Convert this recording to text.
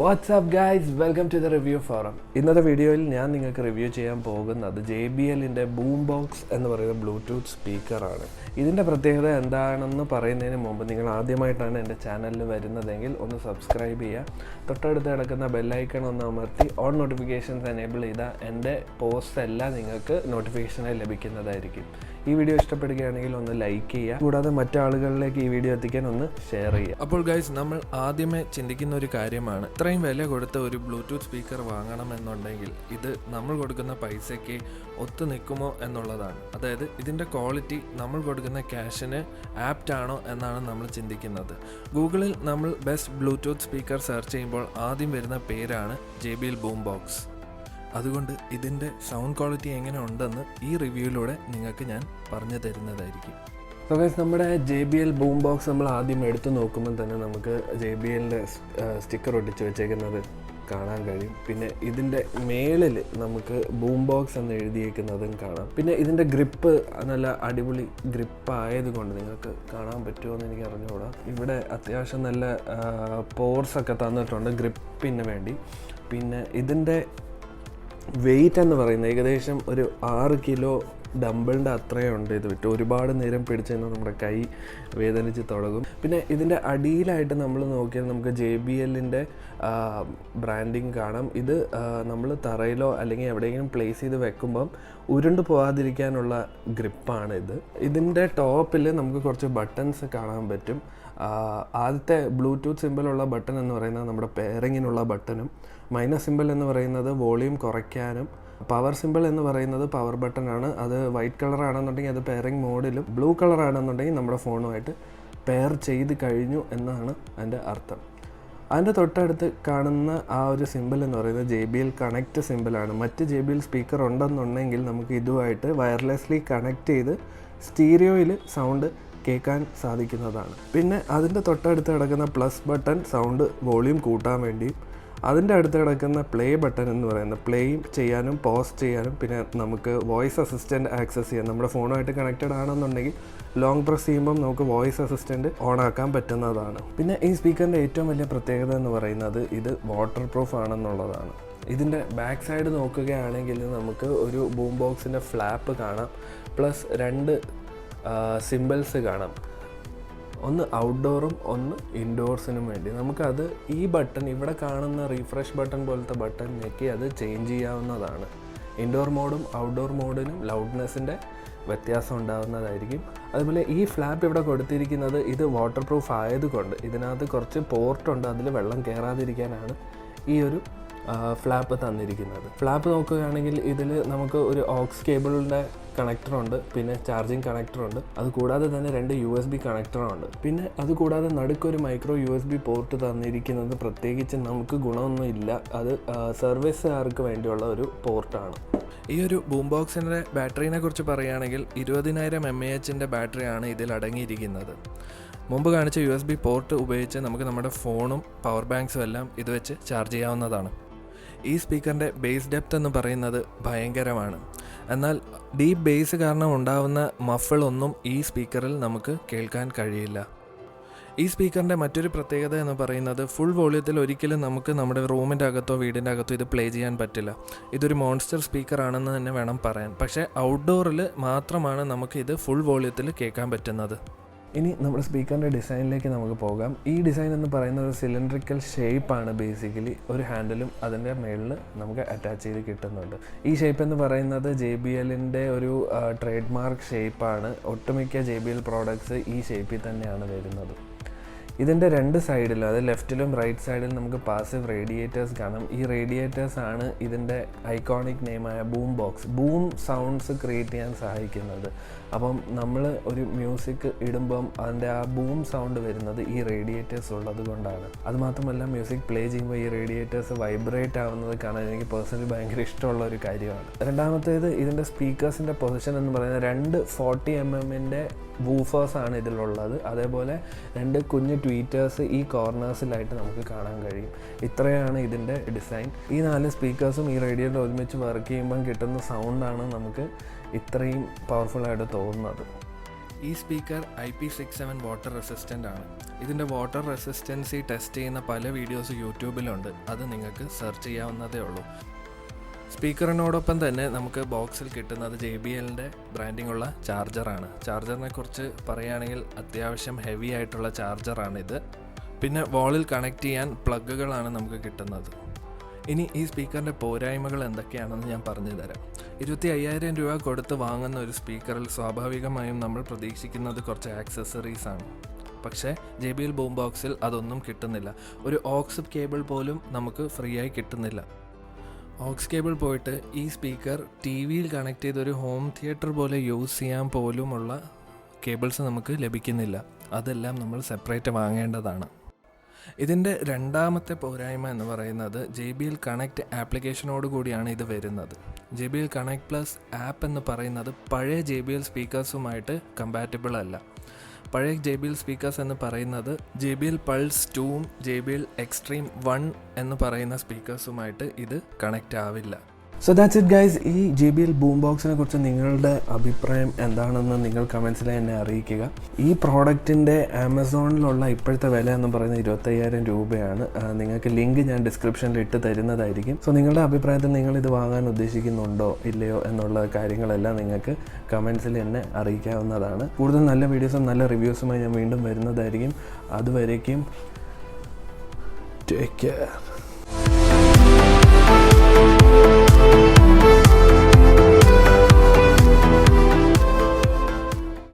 What's up guys, welcome to the review forum. ഇന്നത്തെ വീഡിയോയിൽ ഞാൻ നിങ്ങൾക്ക് റിവ്യൂ ചെയ്യാൻ പോകുന്നത് JBLന്റെ Boombox എന്ന് പറയുന്ന ബ്ലൂടൂത്ത് സ്പീക്കറാണ്. ഇതിൻ്റെ പ്രത്യേകത എന്താണെന്ന് പറയുന്നതിന് മുമ്പ് നിങ്ങൾ ആദ്യമായിട്ടാണ് എൻ്റെ ചാനലിൽ വരുന്നതെങ്കിൽ ഒന്ന് സബ്സ്ക്രൈബ് ചെയ്യുക. തൊട്ടടുത്ത് കിടക്കുന്ന ബെല്ലൈക്കൺ ഒന്ന് അമർത്തി ഓൺ നോട്ടിഫിക്കേഷൻസ് എനേബിൾ ചെയ്താൽ എൻ്റെ പോസ്റ്റ് എല്ലാം നിങ്ങൾക്ക് നോട്ടിഫിക്കേഷനായി ലഭിക്കുന്നതായിരിക്കും. ഈ വീഡിയോ ഇഷ്ടപ്പെടുകയാണെങ്കിൽ ഒന്ന് ലൈക്ക് ചെയ്യുക, കൂടാതെ മറ്റാളുകളിലേക്ക് ഈ വീഡിയോ എത്തിക്കാൻ ഒന്ന് ഷെയർ ചെയ്യുക. അപ്പോൾ ഗൈസ്, നമ്മൾ ആദ്യമേ ചിന്തിക്കുന്ന ഒരു കാര്യമാണ്, ഇത്രയും വില കൊടുത്ത ഒരു ബ്ലൂടൂത്ത് സ്പീക്കർ വാങ്ങണമെന്നുണ്ടെങ്കിൽ ഇത് നമ്മൾ കൊടുക്കുന്ന പൈസയ്ക്ക് ഒത്തു നിൽക്കുമോ എന്നുള്ളതാണ്. അതായത് ഇതിൻ്റെ ക്വാളിറ്റി നമ്മൾ കൊടുക്കുന്ന ക്യാഷിന് ആപ്റ്റ് ആണോ എന്നാണ് നമ്മൾ ചിന്തിക്കുന്നത്. ഗൂഗിളിൽ നമ്മൾ ബെസ്റ്റ് ബ്ലൂടൂത്ത് സ്പീക്കർ സെർച്ച് ചെയ്യുമ്പോൾ ആദ്യം വരുന്ന പേരാണ് JBL Boombox. അതുകൊണ്ട് ഇതിൻ്റെ സൗണ്ട് ക്വാളിറ്റി എങ്ങനെ ഉണ്ടെന്ന് ഈ റിവ്യൂയിലൂടെ നിങ്ങൾക്ക് ഞാൻ പറഞ്ഞു തരുന്നതായിരിക്കും. സോ ഗൈസ്, നമ്മുടെ JBL Boombox നമ്മൾ ആദ്യം എടുത്തു നോക്കുമ്പോൾ തന്നെ നമുക്ക് JBLൻ്റെ സ്റ്റിക്കർ ഒട്ടിച്ച് വെച്ചേക്കുന്നത് കാണാൻ കഴിയും. പിന്നെ ഇതിൻ്റെ മേളിൽ നമുക്ക് Boombox എന്ന് എഴുതിയേക്കുന്നതും കാണാം. പിന്നെ ഇതിൻ്റെ ഗ്രിപ്പ് നല്ല അടിപൊളി ഗ്രിപ്പ് ആയതുകൊണ്ട് നിങ്ങൾക്ക് കാണാൻ പറ്റുമോ എന്ന് എനിക്ക് അറിഞ്ഞുകൂടാ. ഇവിടെ അത്യാവശ്യം നല്ല പോർസൊക്കെ തന്നിട്ടുണ്ട് ഗ്രിപ്പിന് വേണ്ടി. പിന്നെ ഇതിൻ്റെ വെയിറ്റ് എന്ന് പറയുന്നത് ഏകദേശം ഒരു 6 കിലോ ഡംബിളിൻ്റെ അത്രയും ഉണ്ട്. ഇത് വിട്ട് ഒരുപാട് നേരം പിടിച്ച് കഴിഞ്ഞാൽ നമ്മുടെ കൈ വേദനിച്ച് തുടങ്ങും. പിന്നെ ഇതിൻ്റെ അടിയിലായിട്ട് നമ്മൾ നോക്കിയാൽ നമുക്ക് JBLൻ്റെ ബ്രാൻഡിങ് കാണാം. ഇത് നമ്മൾ തറയിലോ അല്ലെങ്കിൽ എവിടെയെങ്കിലും പ്ലേസ് ചെയ്ത് വെക്കുമ്പം ഉരുണ്ട് പോകാതിരിക്കാനുള്ള ഗ്രിപ്പാണ് ഇത്. ഇതിൻ്റെ ടോപ്പിൽ നമുക്ക് കുറച്ച് ബട്ടൺസ് കാണാൻ പറ്റും. ആദ്യത്തെ ബ്ലൂടൂത്ത് സിമ്പിളുള്ള ബട്ടൺ എന്ന് പറയുന്നത് നമ്മുടെ പെയറിങ്ങിനുള്ള ബട്ടണും, മൈനസ് സിമ്പിൾ എന്ന് പറയുന്നത് വോളിയം കുറയ്ക്കാനും, പവർ സിമ്പിൾ എന്ന് പറയുന്നത് പവർ ബട്ടൺ ആണ്. അത് വൈറ്റ് കളർ ആണെന്നുണ്ടെങ്കിൽ അത് പെയറിംഗ് മോഡിലും, ബ്ലൂ കളർ ആണെന്നുണ്ടെങ്കിൽ നമ്മുടെ ഫോണുമായിട്ട് പെയർ ചെയ്ത് കഴിഞ്ഞു എന്നാണ് അതിൻ്റെ അർത്ഥം. അതിൻ്റെ തൊട്ടടുത്ത് കാണുന്ന ആ ഒരു സിമ്പിൾ എന്ന് പറയുന്നത് JBL കണക്റ്റ് സിമ്പിളാണ്. മറ്റ് JBL സ്പീക്കർ ഉണ്ടെന്നുണ്ടെങ്കിൽ നമുക്ക് ഇതുമായിട്ട് വയർലെസ്ലി കണക്ട് ചെയ്ത് സ്റ്റീരിയോയിൽ സൗണ്ട് കേൾക്കാൻ സാധിക്കുന്നതാണ്. പിന്നെ അതിൻ്റെ തൊട്ടടുത്ത് കിടക്കുന്ന പ്ലസ് ബട്ടൺ സൗണ്ട് വോളിയം കൂട്ടാൻ വേണ്ടിയും, അതിൻ്റെ അടുത്ത് കിടക്കുന്ന പ്ലേ ബട്ടൺ എന്ന് പറയുന്നത് പ്ലേ ചെയ്യാനും പോസ് ചെയ്യാനും, പിന്നെ നമുക്ക് വോയിസ് അസിസ്റ്റൻറ്റ് ആക്സസ് ചെയ്യാം. നമ്മുടെ ഫോണുമായിട്ട് കണക്റ്റഡ് ആണെന്നുണ്ടെങ്കിൽ ലോങ് പ്രസ് ചെയ്യുമ്പം നമുക്ക് വോയിസ് അസിസ്റ്റൻറ്റ് ഓൺ ആക്കാൻ പറ്റുന്നതാണ്. പിന്നെ ഈ സ്പീക്കറിൻ്റെ ഏറ്റവും വലിയ പ്രത്യേകത എന്ന് പറയുന്നത് ഇത് വാട്ടർ പ്രൂഫ് ആണെന്നുള്ളതാണ്. ഇതിൻ്റെ ബാക്ക് സൈഡ് നോക്കുകയാണെങ്കിൽ നമുക്ക് ഒരു ബൂംബോക്സിൻ്റെ ഫ്ലാപ്പ് കാണാം, പ്ലസ് 2 സിമ്പിൾസ് കാണാം. ഒന്ന് ഔട്ട്ഡോറും ഒന്ന് ഇൻഡോർസിനും വേണ്ടി. നമുക്കത് ഈ ബട്ടൺ ഇവിടെ കാണുന്ന റീഫ്രഷ് ബട്ടൺ പോലത്തെ ബട്ടൺ ഞെക്കി അത് ചേഞ്ച് ചെയ്യാവുന്നതാണ്. ഇൻഡോർ മോഡും ഔട്ട്ഡോർ മോഡിനും ലൗഡ്നെസ്സിൻ്റെ വ്യത്യാസം ഉണ്ടാകുന്നതായിരിക്കും. അതുപോലെ ഈ ഫ്ലാപ്പ് ഇവിടെ കൊടുത്തിരിക്കുന്നത് ഇത് വാട്ടർ പ്രൂഫ് ആയതുകൊണ്ട് ഇതിനകത്ത് കുറച്ച് പോർട്ടുണ്ട്, അതിൽ വെള്ളം കയറാതിരിക്കാനാണ് ഈ ഒരു ഫ്ലാപ്പ് തന്നിരിക്കുന്നത്. ഫ്ലാപ്പ് നോക്കുകയാണെങ്കിൽ ഇതിൽ നമുക്ക് ഒരു ഓക്സ് കേബിളിൻ്റെ കണക്ടറുണ്ട്, പിന്നെ ചാർജിങ് കണക്ടറുണ്ട്. അതുകൂടാതെ തന്നെ 2 USB കണക്ടറുണ്ട്. പിന്നെ അതുകൂടാതെ നടുക്കൊരു മൈക്രോ USB പോർട്ട് തന്നിരിക്കുന്നത് പ്രത്യേകിച്ച് നമുക്ക് ഗുണമൊന്നും ഇല്ല. അത് സർവീസുകാർക്ക് വേണ്ടിയുള്ള ഒരു പോർട്ടാണ്. ഈ ഒരു ബൂംബോക്സിൻ്റെ ബാറ്ററീനെ കുറിച്ച് പറയുകയാണെങ്കിൽ 20,000 mAhൻ്റെ ബാറ്ററിയാണ് ഇതിൽ അടങ്ങിയിരിക്കുന്നത്. മുമ്പ് കാണിച്ച USB പോർട്ട് ഉപയോഗിച്ച് നമുക്ക് നമ്മുടെ ഫോണും പവർ ബാങ്ക്സും എല്ലാം ഇത് വെച്ച് ചാർജ് ചെയ്യാവുന്നതാണ്. ഈ സ്പീക്കറിൻ്റെ ബേസ് ഡെപ്ത് എന്ന് പറയുന്നത് ഭയങ്കരമാണ്. എന്നാൽ ഡീപ്പ് ബേസ് കാരണം ഉണ്ടാകുന്ന മഫിളൊന്നും ഈ സ്പീക്കറിൽ നമുക്ക് കേൾക്കാൻ കഴിയില്ല. ഈ സ്പീക്കറിൻ്റെ മറ്റൊരു പ്രത്യേകത എന്ന് പറയുന്നത് ഫുൾ വോളിയത്തിൽ ഒരിക്കലും നമുക്ക് നമ്മുടെ റൂമിൻ്റെ അകത്തോ വീടിൻ്റെ അകത്തോ ഇത് പ്ലേ ചെയ്യാൻ പറ്റില്ല. ഇതൊരു മോൺസ്റ്റർ സ്പീക്കറാണെന്ന് തന്നെ വേണം പറയാൻ. പക്ഷേ ഔട്ട്ഡോറിൽ മാത്രമാണ് നമുക്ക് ഇത് ഫുൾ വോളിയത്തിൽ കേൾക്കാൻ പറ്റുന്നത്. ഇനി നമ്മുടെ സ്പീക്കറിൻ്റെ ഡിസൈനിലേക്ക് നമുക്ക് പോകാം. ഈ ഡിസൈൻ എന്ന് പറയുന്നത് ഒരു സിലിണ്ടറിക്കൽ ഷേപ്പാണ്. ബേസിക്കലി ഒരു ഹാൻഡിലും അതിൻ്റെ മുകളിൽ നമുക്ക് അറ്റാച്ച് ചെയ്ത് കിട്ടുന്നുണ്ട്. ഈ ഷേപ്പ് എന്ന് പറയുന്നത് JBLൻ്റെ ഒരു ട്രേഡ് മാർക്ക് ഷേപ്പാണ്. ഒട്ടുമിക്ക JBL പ്രോഡക്ട്സ് ഈ ഷേപ്പിൽ തന്നെയാണ് വരുന്നത്. ഇതിൻ്റെ രണ്ട് സൈഡിലും, അത് ലെഫ്റ്റിലും റൈറ്റ് സൈഡിലും നമുക്ക് പാസീവ് റേഡിയേറ്റേഴ്സ് കാണാം. ഈ റേഡിയേറ്റേഴ്സ് ആണ് ഇതിൻ്റെ ഐക്കോണിക് നെയിമായ boom box, boom sounds create ചെയ്യാൻ സഹായിക്കുന്നത്. അപ്പം നമ്മൾ ഒരു മ്യൂസിക് ഇടുമ്പം അതിൻ്റെ ആ ബൂം സൗണ്ട് വരുന്നത് ഈ റേഡിയേറ്റേഴ്സ് ഉള്ളത് കൊണ്ടാണ്. അതുമാത്രമല്ല മ്യൂസിക് പ്ലേ ചെയ്യുമ്പോൾ ഈ റേഡിയേറ്റേഴ്സ് വൈബ്രേറ്റ് ആവുന്നത് കാണാൻ എനിക്ക് പേഴ്സണലി ഭയങ്കര ഇഷ്ടമുള്ള ഒരു കാര്യമാണ്. രണ്ടാമത്തേത് ഇതിൻ്റെ സ്പീക്കേഴ്സിൻ്റെ പൊസിഷൻ എന്ന് പറയുന്നത് 2 40mm വൂഫേഴ്സാണ് ഇതിലുള്ളത്. അതേപോലെ 2 കുഞ്ഞ് ട്വീറ്റേഴ്സ് ഈ കോർണേഴ്സിലായിട്ട് നമുക്ക് കാണാൻ കഴിയും. ഇത്രയാണ് ഇതിൻ്റെ ഡിസൈൻ. ഈ 4 സ്പീക്കേഴ്സും ഈ റേഡിയോയിൽ ഒരുമിച്ച് വർക്ക് ചെയ്യുമ്പം കിട്ടുന്ന സൗണ്ടാണ് നമുക്ക് ഇത്രയും പവർഫുള്ളായിട്ട് തോന്നുന്നത്. ഈ സ്പീക്കർ IP67 വാട്ടർ റെസിസ്റ്റൻ്റ് ആണ്. ഇതിൻ്റെ വാട്ടർ റെസിസ്റ്റൻസി ടെസ്റ്റ് ചെയ്യുന്ന പല വീഡിയോസ് യൂട്യൂബിലുണ്ട്, അത് നിങ്ങൾക്ക് സെർച്ച് ചെയ്യാവുന്നതേ ഉള്ളൂ. സ്പീക്കറിനോടൊപ്പം തന്നെ നമുക്ക് ബോക്സിൽ കിട്ടുന്നത് JBLൻ്റെ ബ്രാൻഡിംഗ് ഉള്ള ചാർജറാണ്. ചാർജറിനെ കുറിച്ച് പറയുകയാണെങ്കിൽ അത്യാവശ്യം ഹെവി ആയിട്ടുള്ള ചാർജറാണിത്. പിന്നെ വാളിൽ കണക്ട് ചെയ്യാൻ പ്ലഗുകളാണ് നമുക്ക് കിട്ടുന്നത്. ഇനി ഈ സ്പീക്കറിൻ്റെ പോരായ്മകൾ എന്തൊക്കെയാണെന്ന് ഞാൻ പറഞ്ഞു തരാം. 25,000 രൂപ കൊടുത്ത് വാങ്ങുന്ന ഒരു സ്പീക്കറിൽ സ്വാഭാവികമായും നമ്മൾ പ്രതീക്ഷിക്കുന്നത് കുറച്ച് ആക്സസറീസാണ്. പക്ഷേ JBL ബൂംബോക്സിൽ അതൊന്നും കിട്ടുന്നില്ല. ഒരു ഓക്സ് കേബിൾ പോലും നമുക്ക് ഫ്രീ ആയി കിട്ടുന്നില്ല. ഓക്സ് കേബിൾ പോയിട്ട് ഈ സ്പീക്കർ TV-യിൽ കണക്ട് ചെയ്തൊരു ഹോം തിയേറ്റർ പോലെ യൂസ് ചെയ്യാൻ പോലുമുള്ള കേബിൾസ് നമുക്ക് ലഭിക്കുന്നില്ല. അതെല്ലാം നമ്മൾ സെപ്പറേറ്റ് വാങ്ങേണ്ടതാണ്. ഇതിൻ്റെ രണ്ടാമത്തെ പോരായ്മ എന്ന് പറയുന്നത് JBL കണക്റ്റ് ആപ്ലിക്കേഷനോട് കൂടിയാണ് ഇത് വരുന്നത്. JBL കണക്ട് പ്ലസ് ആപ്പ് എന്ന് പറയുന്നത് പഴയ JBL സ്പീക്കേഴ്സുമായിട്ട് കമ്പാറ്റബിൾ അല്ല. പഴയ JBL സ്പീക്കേഴ്സ് എന്ന് പറയുന്നത് JBL പൾസ് 2ഉം JBL എക്സ്ട്രീം 1 എന്ന് പറയുന്ന സ്പീക്കേഴ്സുമായിട്ട് ഇത് കണക്റ്റ് ആവില്ല. So that's it guys. ഈ JBL ബൂംബോക്സിനെ കുറിച്ച് നിങ്ങളുടെ അഭിപ്രായം എന്താണെന്ന് നിങ്ങൾ കമൻസിൽ എന്നെ അറിയിക്കുക. ഈ പ്രോഡക്റ്റിൻ്റെ ആമസോണിലുള്ള ഇപ്പോഴത്തെ വില എന്ന് പറയുന്നത് 25,000 രൂപയാണ്. നിങ്ങൾക്ക് ലിങ്ക് ഞാൻ ഡിസ്ക്രിപ്ഷനിൽ ഇട്ട് തരുന്നതായിരിക്കും. സോ നിങ്ങളുടെ അഭിപ്രായത്തിൽ നിങ്ങളിത് വാങ്ങാൻ ഉദ്ദേശിക്കുന്നുണ്ടോ ഇല്ലയോ എന്നുള്ള കാര്യങ്ങളെല്ലാം നിങ്ങൾക്ക് കമൻസിൽ എന്നെ അറിയിക്കാവുന്നതാണ്. കൂടുതൽ നല്ല വീഡിയോസും നല്ല റിവ്യൂസുമായി ഞാൻ വീണ്ടും വരുന്നതായിരിക്കും. അതുവരേക്കും ടേക്ക് കെയർ.